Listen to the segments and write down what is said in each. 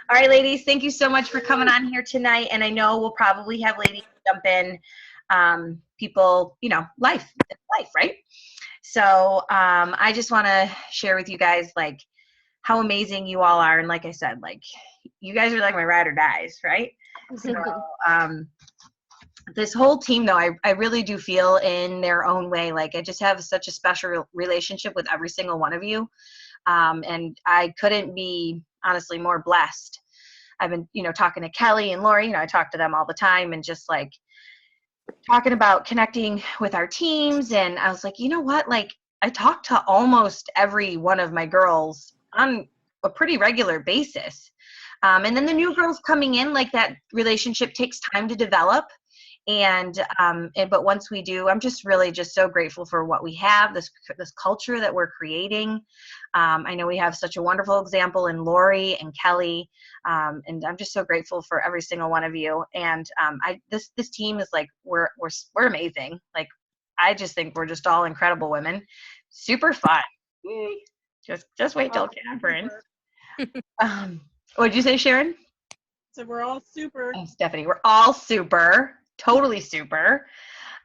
All right, ladies, thank you so much for coming on here tonight. And I know we'll probably have ladies jump in. People, life, right? So I just want to share with you guys, like, how amazing you all are. And like I said, like, you guys are like my ride or dies, right? So this whole team, though, I really do feel in their own way, like I just have such a special relationship with every single one of you. And I couldn't be honestly more blessed. I've been, talking to Kelly and Lori, I talk to them all the time, and just like talking about connecting with our teams. And I was like, you know what? Like, I talk to almost every one of my girls on a pretty regular basis. And then the new girls coming in, like, that relationship takes time to develop. But once we do, I'm just really just so grateful for what we have, this culture that we're creating. I know we have such a wonderful example in Lori and Kelly, and I'm just so grateful for every single one of you. And this team is like, we're amazing. Like, I just think we're just all incredible women, super fun. Just wait till conference. What'd you say, Sharon? So we're all super. Oh, Stephanie, we're all super. Totally super.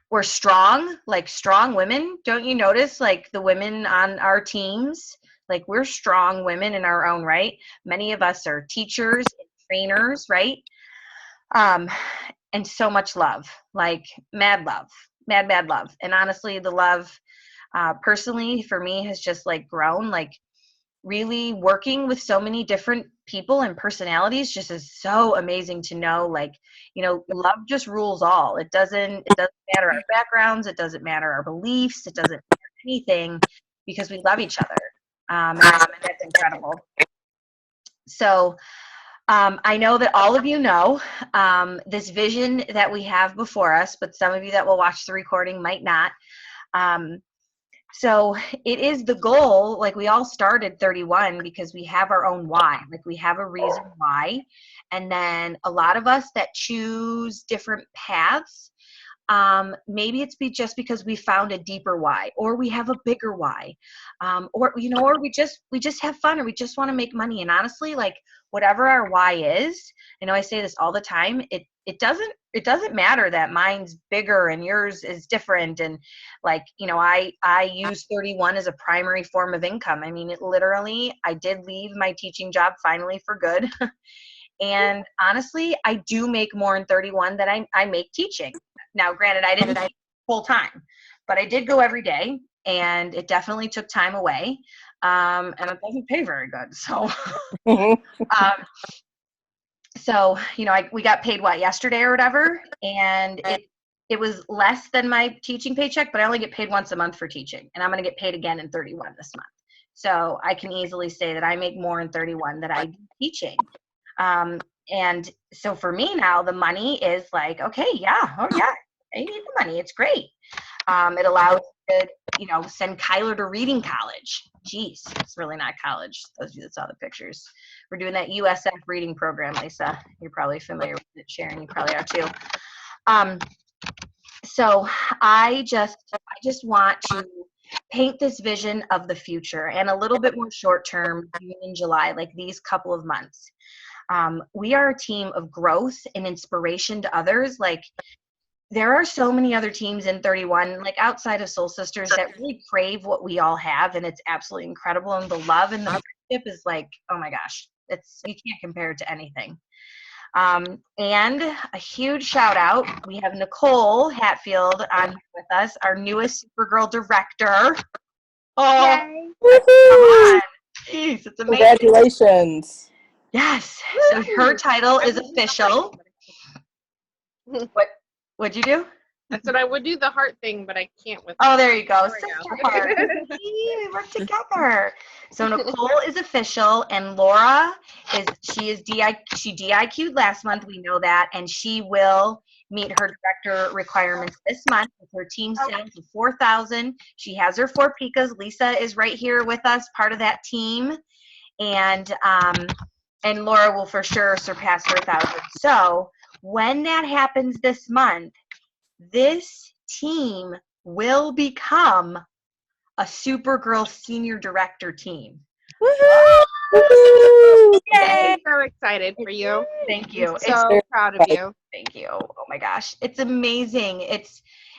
We're strong, like strong women. Don't you notice, like, the women on our teams, like, we're strong women in our own right. Many of us are teachers and trainers, right? And so much love, like mad love. And honestly, the love personally for me has just like grown, like really working with so many different people and personalities just is so amazing to know. Like, love just rules all. It doesn't matter our backgrounds, it doesn't matter our beliefs, it doesn't matter anything, because we love each other. And that's incredible. So I know that all of you know this vision that we have before us, but some of you that will watch the recording might not. So it is the goal, like, we all started 31 because we have our own why, like we have a reason why. And then a lot of us that choose different paths, maybe it's just because we found a deeper why, or we have a bigger why, or we just have fun, or we just want to make money. And honestly, like, whatever our why is, I say this all the time, it doesn't matter that mine's bigger and yours is different. And like, I use 31 as a primary form of income. I mean, it literally, I did leave my teaching job finally for good. And honestly, I do make more in 31 than I make teaching. Now, granted, I didn't teach full time, but I did go every day, and it definitely took time away. And it doesn't pay very good. So, we got paid yesterday or whatever, and it was less than my teaching paycheck, but I only get paid once a month for teaching, and I'm going to get paid again in 31 this month. So I can easily say that I make more in 31 than I do teaching. And so for me now, the money is like, okay, yeah, I need the money. It's great. It allows me to, send Kyler to reading college. Jeez, it's really not college. Those of you that saw the pictures. We're doing that USF reading program, Lisa. You're probably familiar with it. Sharon, you probably are too. So I just want to paint this vision of the future, and a little bit more short term, June and July, like these couple of months. We are a team of growth and inspiration to others. Like, there are so many other teams in 31, like outside of Soul Sisters, that really crave what we all have, and it's absolutely incredible. And the love and the friendship is like, oh my gosh, you can't compare it to anything. And a huge shout out, we have Nicole Hatfield on here with us, our newest Supergirl director. Oh, come on. Jeez, it's amazing. Congratulations. Yes. So her title is official. What'd you do? I said I would do the heart thing, but I can't with. Oh, there you go. We work together. So Nicole is official, and Laura she DIQ'd last month. We know that, and she will meet her director requirements this month with her team sales of 4,000. She has her 4 Pikas. Lisa is right here with us, part of that team, and Laura will for sure surpass her 1,000. So when that happens this month, this team will become a Supergirl senior director team. Woo! Yay! I'm so excited for you. Thank you. I'm It's so proud of you. Thank you. Oh my gosh. It's amazing.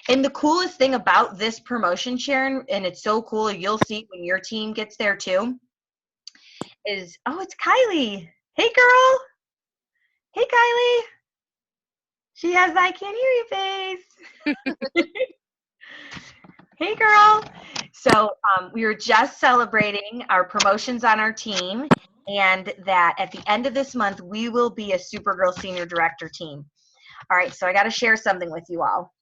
And the coolest thing about this promotion, Sharon, and it's so cool, you'll see when your team gets there too, is, oh, it's Kylie. Hey, girl. Hey, Kylie. She has I can't hear you face. Hey, girl. So we were just celebrating our promotions on our team, and that at the end of this month, we will be a Supergirl Senior Director team. All right, so I got to share something with you all.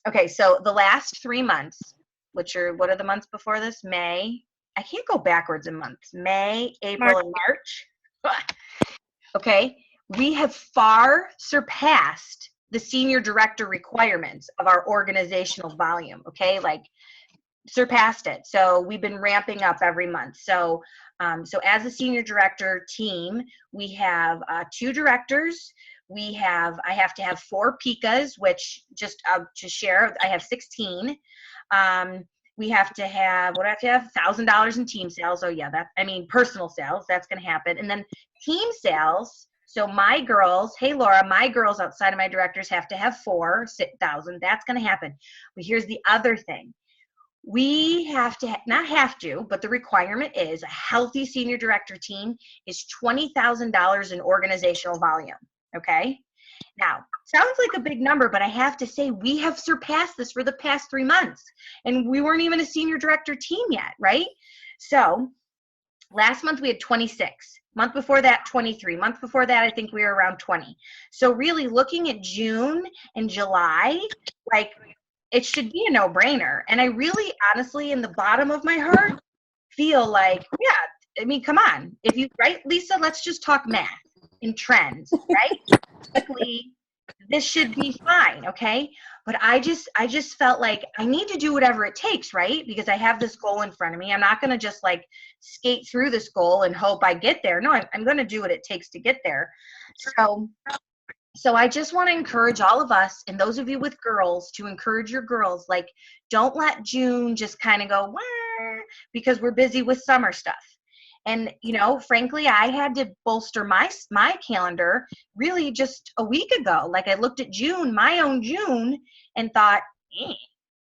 Okay, so the last 3 months, what are the months before this? May. I can't go backwards in months. May, April, and March. Okay, we have far surpassed the senior director requirements of our organizational volume. Okay, like surpassed it. So we've been ramping up every month. So as a senior director team, we have 2 directors. I have to have 4 PICAs, which just to share, I have 16. We have to have, what do I have to have? $1,000 in team sales. Oh yeah, personal sales, that's going to happen. And then team sales. So my girls, hey Laura, my girls outside of my directors have to have 4,000. That's going to happen. But here's the other thing. We have to, not have to, but the requirement is a healthy senior director team is $20,000 in organizational volume. Okay. Now, sounds like a big number, but I have to say we have surpassed this for the past 3 months, and we weren't even a senior director team yet, right? So last month we had 26. Month before that, 23. Month before that, I think we were around 20. So really looking at June and July, like, it should be a no-brainer. And I really, honestly, in the bottom of my heart, feel like, yeah, I mean, come on. If you, right, Lisa, let's just talk math and trends, right? Quickly, this should be fine, okay? But I just felt like I need to do whatever it takes, right? Because I have this goal in front of me. I'm not going to just like skate through this goal and hope I get there. No, I'm going to do what it takes to get there. So I just want to encourage all of us, and those of you with girls, to encourage your girls, like, don't let June just kind of go, wah, because we're busy with summer stuff. And, frankly, I had to bolster my calendar really just a week ago. Like, I looked at June, my own June, and thought,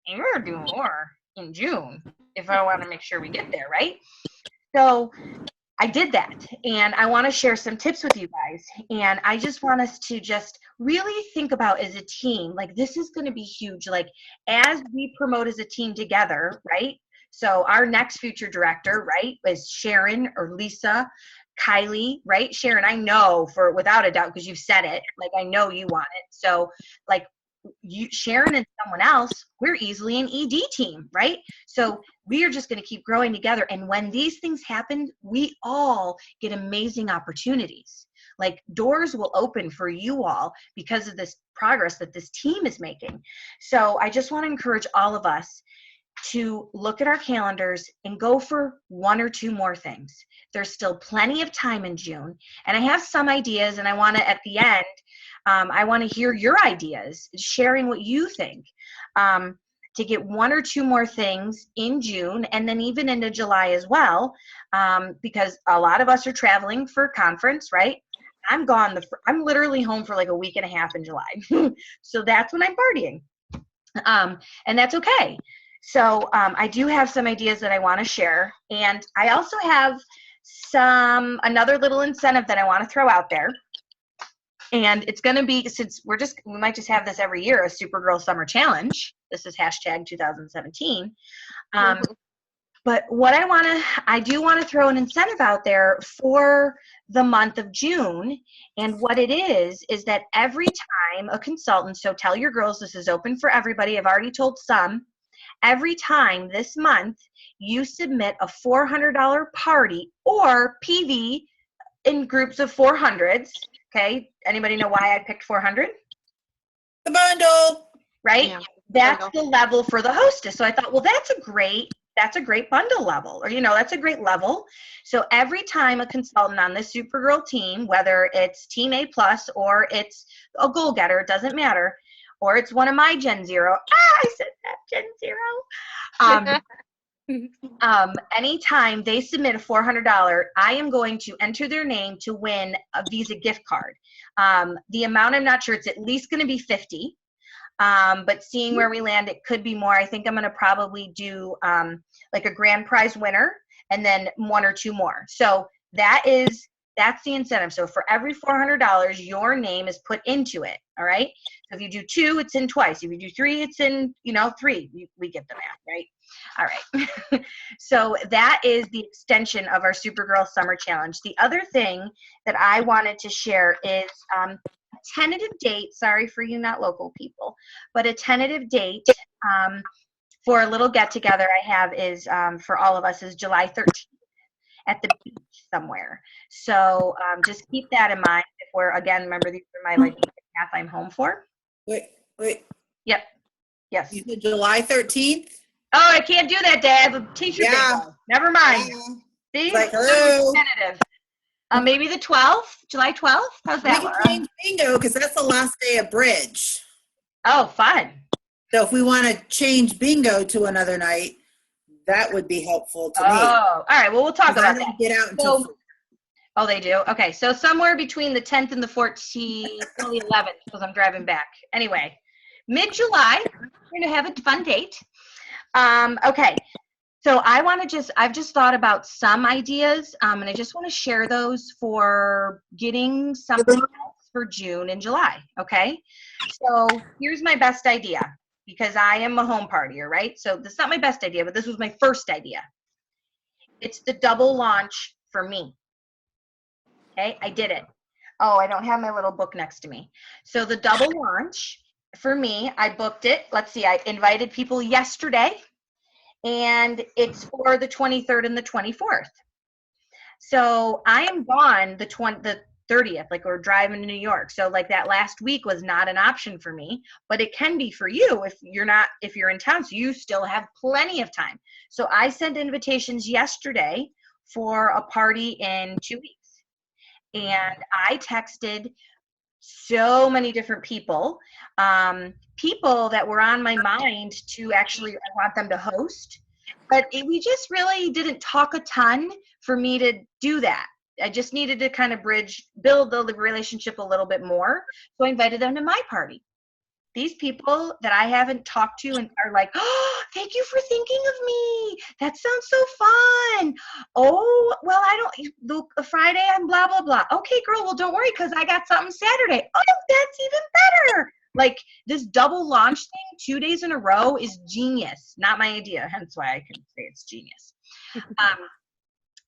I'm going to do more in June if I want to make sure we get there, right? So I did that, and I want to share some tips with you guys. And I just want us to just really think about as a team, like, this is going to be huge. Like, as we promote as a team together, right? So our next future director, right, is Sharon or Lisa, Kylie, right? Sharon, I know for without a doubt, because you've said it, like, I know you want it. So like, you, Sharon, and someone else, we're easily an ED team, right? So we are just going to keep growing together. And when these things happen, we all get amazing opportunities. Like, doors will open for you all because of this progress that this team is making. So I just want to encourage all of us to look at our calendars and go for 1 or 2 more things. There's still plenty of time in June, and I have some ideas, and I want to, at the end, I want to hear your ideas, sharing what you think, to get 1 or 2 more things in June, and then even into July as well, because a lot of us are traveling for conference, right? I'm I'm literally home for like a week and a half in July. So that's when I'm partying. And that's okay. So I do have some ideas that I want to share. And I also have another little incentive that I want to throw out there. And it's going to be, since we might just have this every year, a Supergirl Summer Challenge. This is hashtag 2017. But what I do want to throw an incentive out there for the month of June. And what it is that every time a consultant, so tell your girls this is open for everybody. I've already told some. Every time this month you submit a $400 party or PV in groups of 400s. Okay. Anybody know why I picked 400? The bundle. Right? Yeah, that's the level for the hostess. So I thought, well, that's a great bundle level, or, that's a great level. So every time a consultant on this Supergirl team, whether it's Team A plus or it's a goal getter, it doesn't matter, or it's one of my Gen Zero. I said that, Gen Zero. Anytime they submit a $400, I am going to enter their name to win a Visa gift card. The amount, I'm not sure, it's at least going to be 50. But seeing where we land, it could be more. I think I'm going to probably do like a grand prize winner and then one or two more. So that's the incentive. So for every $400, your name is put into it. All right. So if you do two, it's in twice. If you do three, it's in, three. We get the math, right? All right. So that is the extension of our Supergirl Summer Challenge. The other thing that I wanted to share is a tentative date. Sorry for you not local people, but a tentative date for a little get together I have is for all of us is July 13th at the beach somewhere. So just keep that in mind. If we're, again, remember these are my like half I'm home for. Wait. Yep. Yes. You said July 13th? Oh, I can't do that, Dad. The teacher bingo. Never mind. See? Like, hello. Tentative. Maybe the 12th, July 12th. How's that? We can change bingo because that's the last day of bridge. Oh, fun. So if we want to change bingo to another night, that would be helpful to me. Oh, all right. Well, we'll talk about that. Get out until oh, they do? Okay. So somewhere between the 10th and the 14th, or the 11th, because I'm driving back. Anyway, mid-July, we're going to have a fun date. Okay. So I've just thought about some ideas, and I just want to share those for getting something else for June and July. Okay. So here's my best idea, because I am a home partier, right? So this is not my best idea, but this was my first idea. It's the double launch for me. Okay, I did it. Oh, I don't have my little book next to me. So the double launch for me, I booked it. Let's see, I invited people yesterday, and it's for the 23rd and the 24th. So I am gone the 30th, like we're driving to New York. So like that last week was not an option for me, but it can be for you if you're in town, so you still have plenty of time. So I sent invitations yesterday for a party in 2 weeks. And I texted so many different people, people that were on my mind to actually, I want them to host, but we just really didn't talk a ton for me to do that. I just needed to kind of build the relationship a little bit more. So I invited them to my party. These people that I haven't talked to and are like, oh, thank you for thinking of me. That sounds so fun. Oh, well, look, Friday I'm blah, blah, blah. Okay, girl, well, don't worry because I got something Saturday. Oh, that's even better. Like this double launch thing 2 days in a row is genius. Not my idea, hence why I can say it's genius.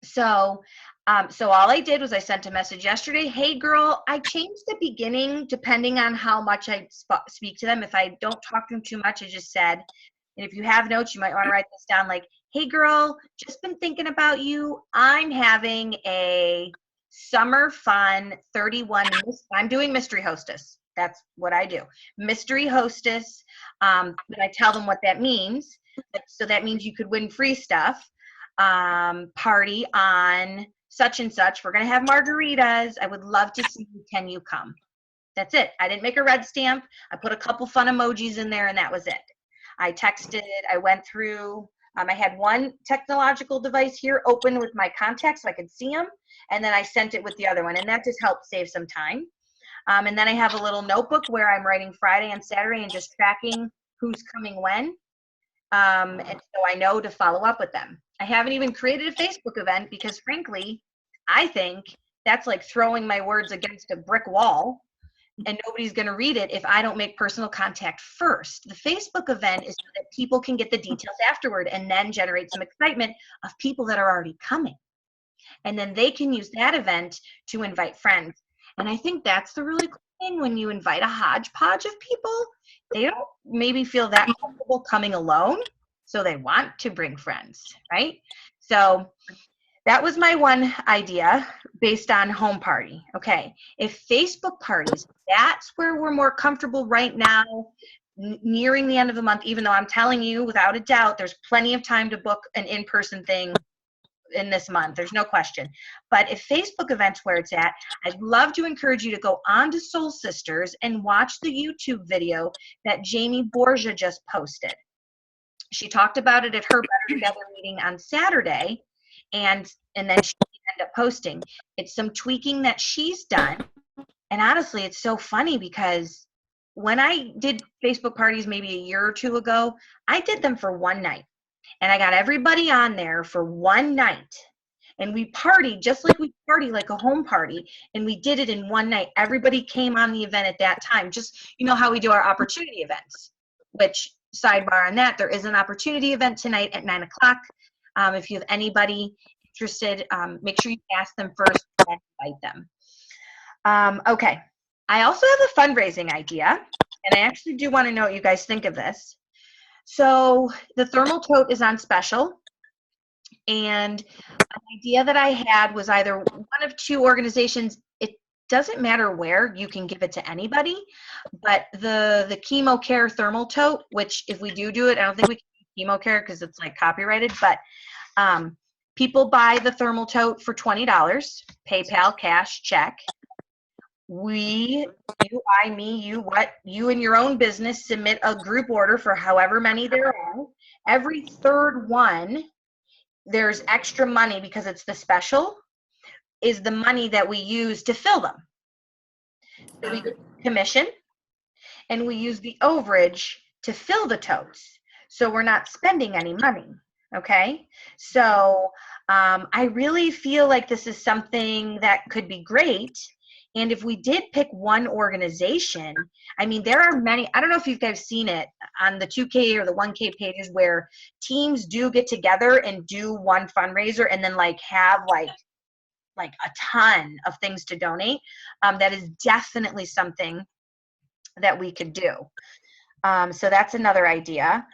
So all I did was I sent a message yesterday. Hey, girl, I changed the beginning depending on how much I speak to them. If I don't talk to them too much, I just said, and if you have notes, you might want to write this down like, hey, girl, just been thinking about you. I'm having a summer fun 31. I'm doing mystery hostess. That's what I do. Mystery hostess. And I tell them what that means. So that means you could win free stuff. Party on such and such. We're going to have margaritas. I would love to see you. Can you come? That's it. I didn't make a red stamp. I put a couple fun emojis in there and that was it. I texted, I went through, I had one technological device here open with my contacts so I could see them. And then I sent it with the other one and that just helped save some time. And then I have a little notebook where I'm writing Friday and Saturday and just tracking who's coming when. And so I know to follow up with them. I haven't even created a Facebook event because frankly, I think that's like throwing my words against a brick wall and nobody's going to read it if I don't make personal contact first. The Facebook event is so that people can get the details afterward and then generate some excitement of people that are already coming. And then they can use that event to invite friends. And I think that's the really cool thing when you invite a hodgepodge of people, they don't maybe feel that comfortable coming alone. So they want to bring friends, right? So that was my one idea based on home party. Okay, if Facebook parties, that's where we're more comfortable right now, nearing the end of the month, even though I'm telling you without a doubt, there's plenty of time to book an in-person thing in this month. There's no question. But if Facebook events where it's at, I'd love to encourage you to go on to Soul Sisters and watch the YouTube video that Jamie Borgia just posted. she talked about it at her Better Together meeting on Saturday, and then she ended up posting. It's some tweaking that she's done. And honestly, it's so funny because when I did Facebook parties maybe a year or two ago, I did them for one night. And I got everybody on there for one night. And we partied just like we party like a home party. And we did it in one night. Everybody came on the event at that time. Just, you know how we do our opportunity events, which sidebar on that, there is an opportunity event tonight at 9 o'clock. If you have anybody interested, make sure you ask them first and invite them. Okay. I also have a fundraising idea, and I actually do want to know what you guys think of this. So the thermal tote is on special, and an idea that I had was either one of two organizations. It doesn't matter where, you can give it to anybody, but the chemo care thermal tote, which if we do it, I don't think we can do chemo care because it's like copyrighted, but people buy the thermal tote for $20, PayPal, cash, check. You, I, me, you in your own business submit a group order for however many there are. Every third one, there's extra money because it's the special, is the money that we use to fill them. So we get commission, and we use the overage to fill the totes. So we're not spending any money, okay? So I really feel like this is something that could be great. And if we did pick one organization, I mean, there are many, I don't know if you guys seen it on the 2K or the 1K pages where teams do get together and do one fundraiser and then like have like a ton of things to donate. That is definitely something that we could do. So that's another idea.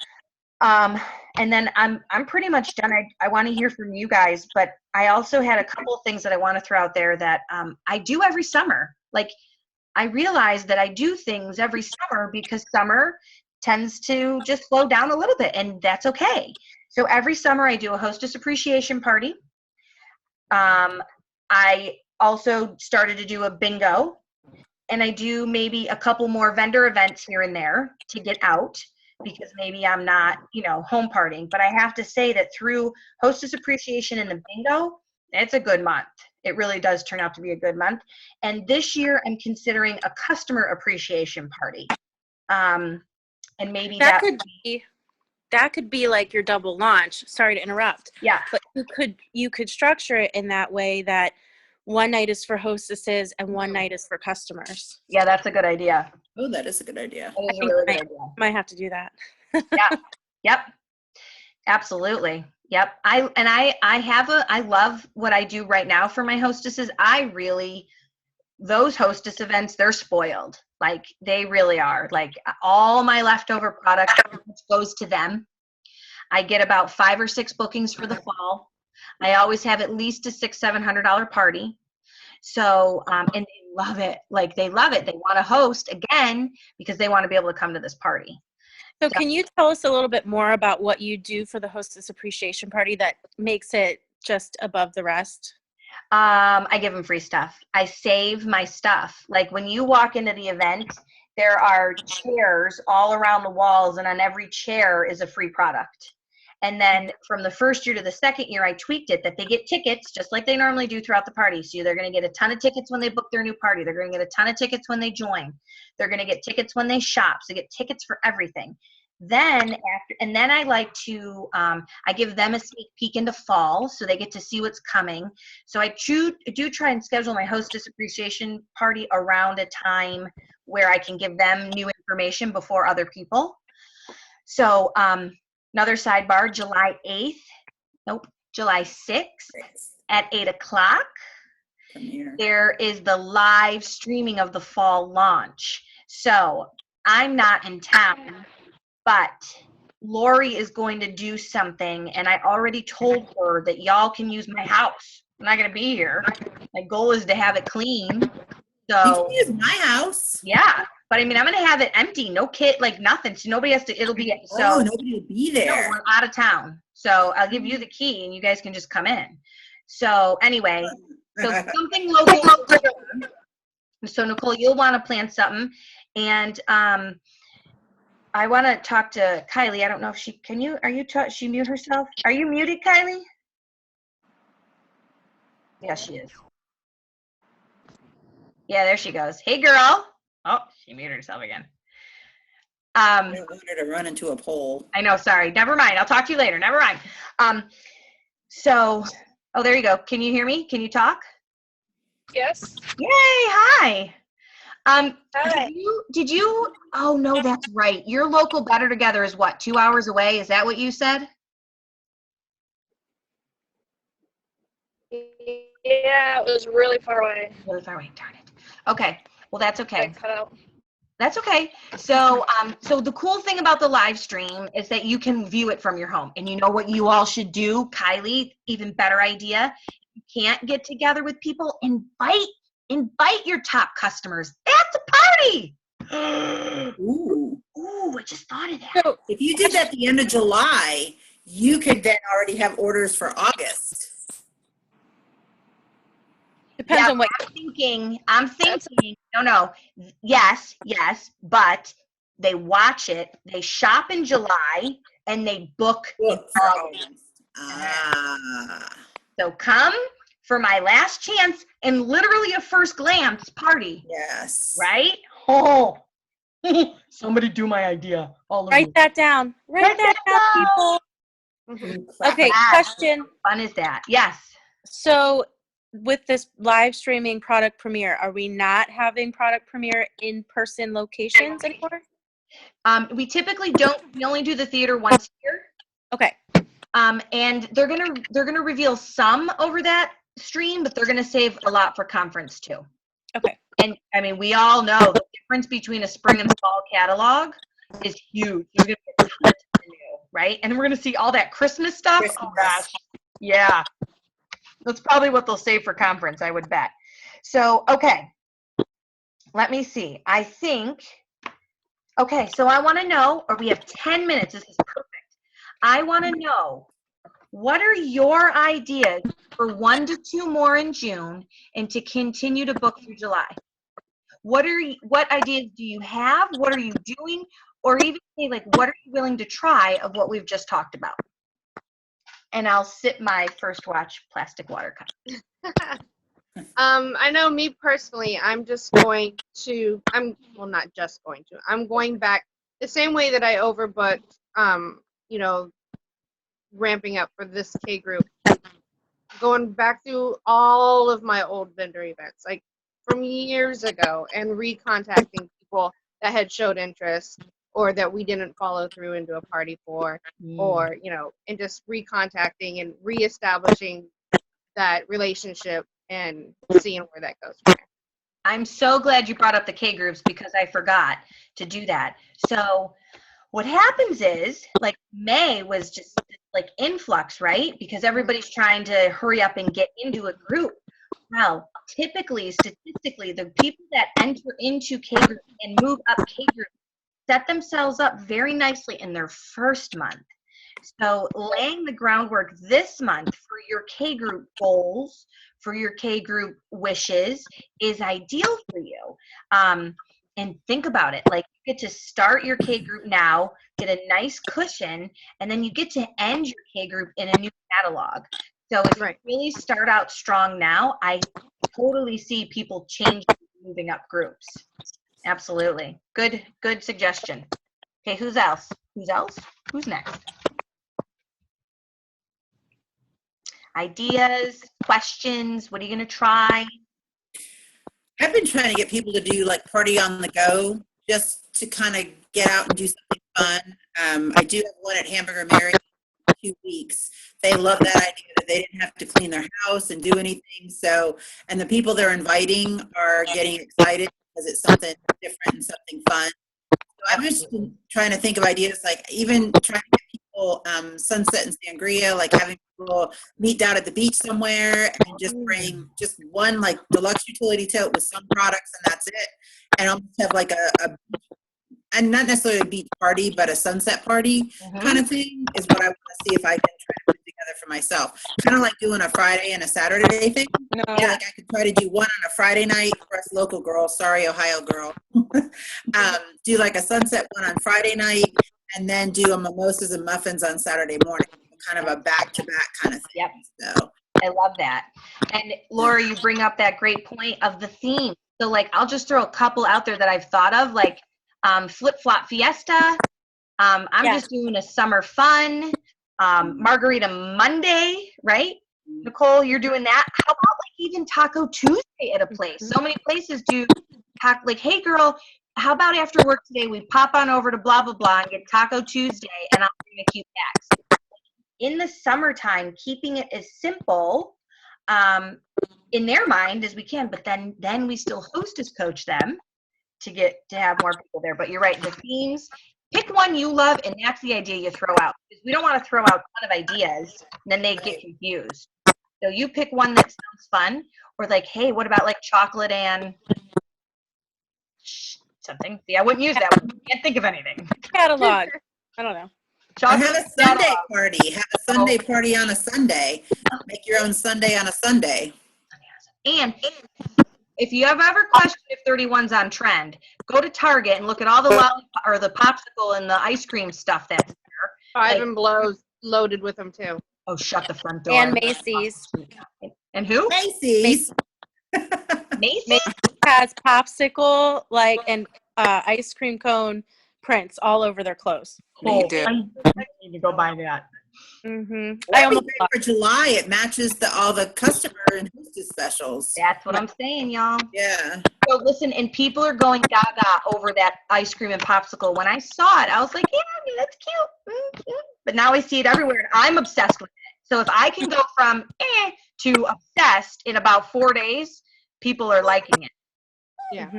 And then I'm pretty much done. I want to hear from you guys, but I also had a couple of things that I want to throw out there that I do every summer. Like, I realize that I do things every summer because summer tends to just slow down a little bit, and that's okay. So every summer I do a hostess appreciation party. I also started to do a bingo, and I do maybe a couple more vendor events here and there to get out, because maybe I'm not, home partying. But I have to say that through hostess appreciation and the bingo, it's a good month. It really does turn out to be a good month. And this year I'm considering a customer appreciation party. And maybe that could be like your double launch. Sorry to interrupt. Yeah. But you could structure it in that way that one night is for hostesses and one night is for customers. Yeah, that's a good idea. Oh, that is a good idea. That is a really good idea. Might have to do that. Yeah. Yep. Absolutely. Yep. I love what I do right now for my hostesses. Those hostess events, they're spoiled. Like, they really are. Like, all my leftover product goes to them. I get about 5 or 6 bookings for the fall. I always have at least a $600-700 party. So, and they love it. Like, they love it. They want to host again because they want to be able to come to this party. So can you tell us a little bit more about what you do for the hostess appreciation party that makes it just above the rest? I give them free stuff. I save my stuff. Like, when you walk into the event, there are chairs all around the walls, and on every chair is a free product. And then from the first year to the second year, I tweaked it that they get tickets just like they normally do throughout the party. So they're going to get a ton of tickets when they book their new party. They're going to get a ton of tickets when they join. They're going to get tickets when they shop. So they get tickets for everything. Then I like to, I give them a sneak peek into fall so they get to see what's coming. So I do try and schedule my hostess appreciation party around a time where I can give them new information before other people. So, another sidebar, July 6th at 8 o'clock. There is the live streaming of the fall launch. So I'm not in town, but Lori is going to do something, and I already told her that y'all can use my house. I'm not going to be here. My goal is to have it clean. So You can use my house. yeah. But I mean, I'm going to have it empty, no kid, like nothing. So nobody has to, it'll be, so Nobody will be there. no, we're out of town. So I'll give you the key and you guys can just come in. So anyway, so something local. So Nicole, you'll want to plan something. And I want to talk to Kylie. I don't know if she can. She mute herself? Are you muted, Kylie? Yeah, she is. Yeah, there she goes. Hey, girl. Oh, she muted herself again. I don't want her to run into a pole. I know. Sorry. Never mind. I'll talk to you later. Never mind. Oh, there you go. Can you hear me? Can you talk? Yes. Yay! Hi. Hi. Did you? Oh no, that's right. Your local Better Together is what? 2 hours away? Is that what you said? Yeah, it was really far away. Really far away. Darn it. Okay. Well, that's okay. Got cut out. That's okay. So, so the cool thing about the live stream is that you can view it from your home. And you know what you all should do, Kylie? Even better idea. You can't get together with people. Invite your top customers. That's a party. Ooh. Ooh, I just thought of that. So, If you did that at the end of July, you could then already have orders for August. depends Yeah, on what. I'm thinking, no, yes, but they watch it, they shop in July, and they book in Look for August. August. Ah. So come for my last chance and literally a first glance party, Yes. right? Oh, somebody do my idea. All of Write you. that down. Write that down, people. Ooh, clap Okay, it. question. How fun is that? Yes. So with this live streaming product premiere, are we not having product premiere in-person locations anymore? We typically don't. We only do the theater once a year. Okay. And they're gonna reveal some over that stream, but they're gonna save a lot for conference too. Okay. And I mean, we all know the difference between a spring and fall catalog is huge. You're gonna get tons of new, right? And we're gonna see all that Christmas stuff. Oh gosh, yeah. That's probably what they'll save for conference, I would bet. So, okay, let me see. I think. Okay, so I want to know, or we have 10 minutes. This is perfect. I want to know, what are your ideas for 1 to 2 more in June and to continue to book through July? What ideas do you have? What are you doing? Or even say, like, what are you willing to try of what we've just talked about? And I'll sip my first watch plastic water cup. I know me personally, I'm not just going to, I'm going back the same way that I overbooked, ramping up for this K group, going back through all of my old vendor events, like from years ago, and recontacting people that had showed interest or that we didn't follow through into a party for, or, and just recontacting and reestablishing that relationship and seeing where that goes from there. I'm so glad you brought up the K groups because I forgot to do that. So what happens is, like, May was just like influx, right? Because everybody's trying to hurry up and get into a group. Well, typically, statistically, the people that enter into K group and move up K group set themselves up very nicely in their first month. So laying the groundwork this month for your K group goals, for your K group wishes is ideal for you. And think about it, like, you get to start your K group now, get a nice cushion, and then you get to end your K group in a new catalog. So if you really start out strong now, I totally see people changing, moving up groups. Absolutely. Good suggestion. Okay, who's else? Who's next? Ideas, questions, what are you going to try? I've been trying to get people to do like party on the go, just to kind of get out and do something fun. I do have one at Hamburger Mary in 2 weeks. They love that idea that they didn't have to clean their house and do anything. So, and the people they're inviting are getting excited because it's something different and something fun. So I've just been trying to think of ideas, like even trying to get people sunset and sangria, like having people meet down at the beach somewhere and just bring just one like deluxe utility tote with some products, and that's it. And almost have like a and not necessarily a beach party, but a sunset party kind of thing is what I want to see if I can try to put together for myself. Kind of like doing a Friday and a Saturday thing. No. I feel like I could try to do one on a Friday night for us local girls. Sorry, Ohio girl. Do like a sunset one on Friday night, and then do a mimosas and muffins on Saturday morning. Kind of a back-to-back kind of thing. Yep. So. I love that. And Laura, you bring up that great point of the theme. So like, I'll just throw a couple out there that I've thought of, like Flip-Flop Fiesta. I'm just doing a summer fun. Margarita Monday, right? Nicole, you're doing that. How about like even Taco Tuesday at a place? So many places do like, hey girl, how about after work today we pop on over to blah, blah, blah and get Taco Tuesday and I'll bring a cute bags. In the summertime, keeping it as simple in their mind as we can, but then we still hostess coach them to have more people there. But you're right, the themes, pick one you love, and that's the idea you throw out. Because we don't want to throw out a ton of ideas, and then they get confused. So you pick one that sounds fun, or like, hey, what about like chocolate and something? See, I wouldn't use that one. Can't think of anything. Catalog. I don't know. Or have a Sunday party. Have a Sunday party on a Sunday. Make your own Sunday on a Sunday. And if you have ever questioned if 31's on trend, go to Target and look at all the lollipop or the popsicle and the ice cream stuff that's there. Five and Blow's loaded with them too. Oh, shut the front door. And Macy's. And who? Macy's. Macy's has popsicle and ice cream cone prints all over their clothes. They do. I need to go buy that. Mm-hmm. I almost for July. It matches all the customer and hostess specials. That's what I'm saying, y'all. Yeah. So listen, and people are going gaga over that ice cream and popsicle. When I saw it, I was like, yeah, that's cute. But now I see it everywhere, and I'm obsessed with it. So if I can go from to obsessed in about 4 days, people are liking it. Yeah.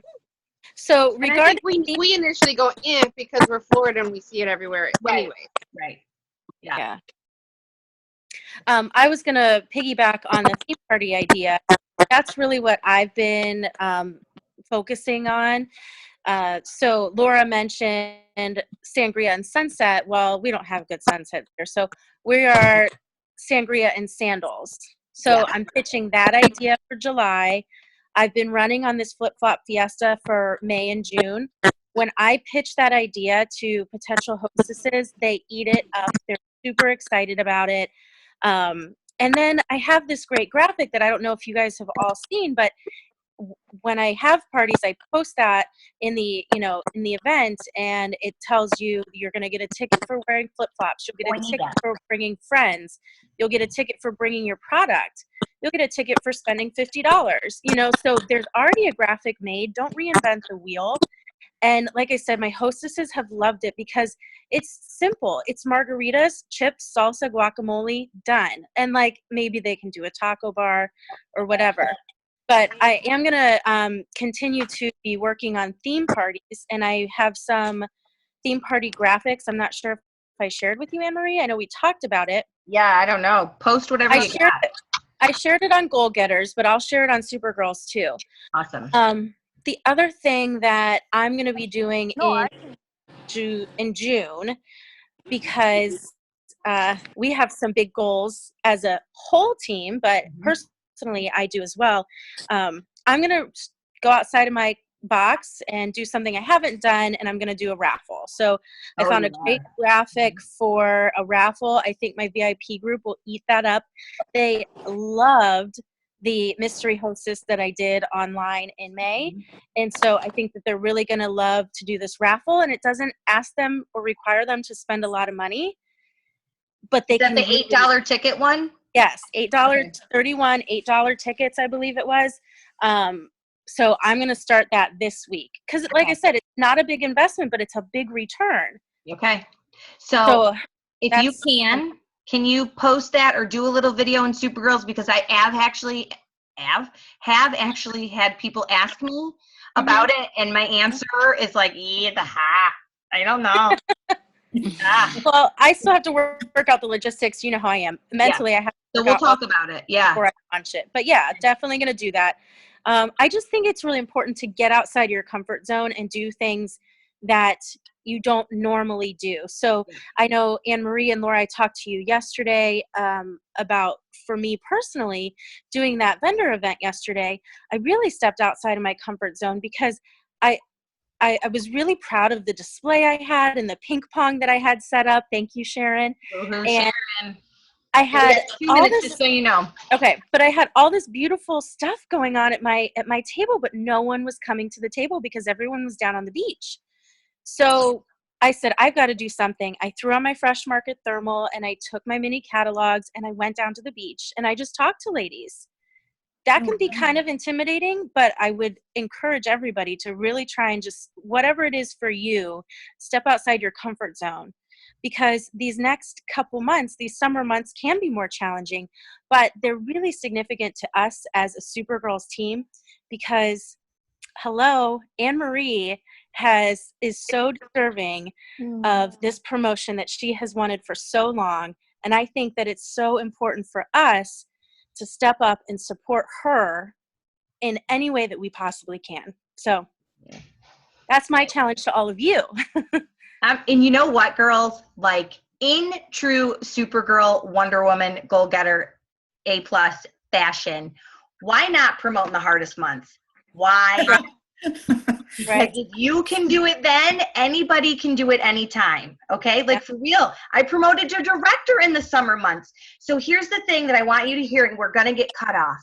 So And I think we initially go because we're Florida and we see it everywhere anyway. Right. Yeah. I was going to piggyback on the theme party idea. That's really what I've been focusing on. So Laura mentioned sangria and sunset. Well, we don't have good sunset here. So we are sangria and sandals. So I'm pitching that idea for July. I've been running on this flip-flop fiesta for May and June. When I pitch that idea to potential hostesses, they eat it up. They're super excited about it. And then I have this great graphic that I don't know if you guys have all seen, but when I have parties, I post that in the event, and it tells you you're going to get a ticket for wearing flip-flops. You'll get a ticket for bringing friends. You'll get a ticket for bringing your product. You'll get a ticket for spending $50. So there's already a graphic made. Don't reinvent the wheel. And like I said, my hostesses have loved it because it's simple. It's margaritas, chips, salsa, guacamole, done. And maybe they can do a taco bar or whatever. But I am going to continue to be working on theme parties, and I have some theme party graphics. I'm not sure if I shared with you, Anne-Marie. I know we talked about it. Yeah, I don't know. Post whatever you got. I shared it on Goal Getters, but I'll share it on Supergirls too. Awesome. The other thing that I'm going to be doing in June, because we have some big goals as a whole team, but personally I do as well. I'm going to go outside of my box and do something I haven't done, and I'm going to do a raffle. So I found a great graphic for a raffle. I think my VIP group will eat that up. They loved the mystery hostess that I did online in May. And so I think that they're really going to love to do this raffle, and it doesn't ask them or require them to spend a lot of money, but they can. Is that the $8 ticket one? Yes, $8.31, $8 tickets, I believe it was. So I'm going to start that this week. Because like I said, it's not a big investment, but it's a big return. Okay. So if you can you post that or do a little video in Supergirls? Because I have actually had people ask me about it, and my answer is like, I don't know. Well, I still have to work out the logistics. You know how I am. Mentally, I have to So we'll talk about it. Yeah. Before I launch it. But yeah, definitely going to do that. I just think it's really important to get outside your comfort zone and do things that, you don't normally do. So I know Anne Marie and Laura, I talked to you yesterday about, for me personally, doing that vendor event yesterday. I really stepped outside of my comfort zone because I was really proud of the display I had and the ping pong that I had set up. Thank you, Sharon. Woohoo, And Sharon. I had 2 all minutes, this, just so you know. okay, but I had all this beautiful stuff going on at my table, but no one was coming to the table because everyone was down on the beach. So I said, I've got to do something. I threw on my Fresh Market thermal and I took my mini catalogs and I went down to the beach and I just talked to ladies. That can be kind of intimidating, but I would encourage everybody to really try and just, whatever it is for you, step outside your comfort zone. Because these next couple months, these summer months can be more challenging, but they're really significant to us as a Supergirls team because, hello, Anne Marie is so deserving of this promotion that she has wanted for so long. And I think that it's so important for us to step up and support her in any way that we possibly can. So that's my challenge to all of you. And you know what, girls? Like, in true Supergirl, Wonder Woman, goal getter, A+ fashion, why not promote in the hardest months? Why? Right. Like, if you can do it then, anybody can do it anytime. Okay? Like, for real. I promoted to director in the summer months. So here's the thing that I want you to hear, and we're going to get cut off.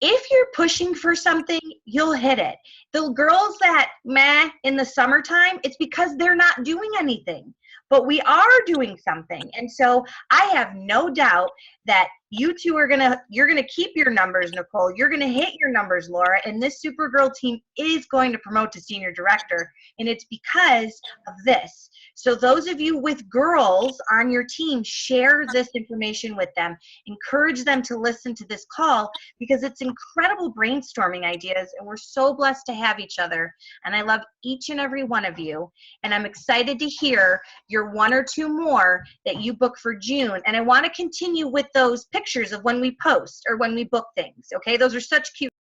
If you're pushing for something, you'll hit it. The girls that meh in the summertime, it's because they're not doing anything. But we are doing something. And so I have no doubt that you two are you're gonna keep your numbers, Nicole. You're gonna hit your numbers, Laura. And this Supergirl team is going to promote to senior director. And it's because of this. So those of you with girls on your team, share this information with them. Encourage them to listen to this call because it's incredible brainstorming ideas. And we're so blessed to have each other. And I love each and every one of you. And I'm excited to hear your 1 or 2 more that you book for June. And I want to continue with those pictures of when we post or when we book things. Okay, those are such cute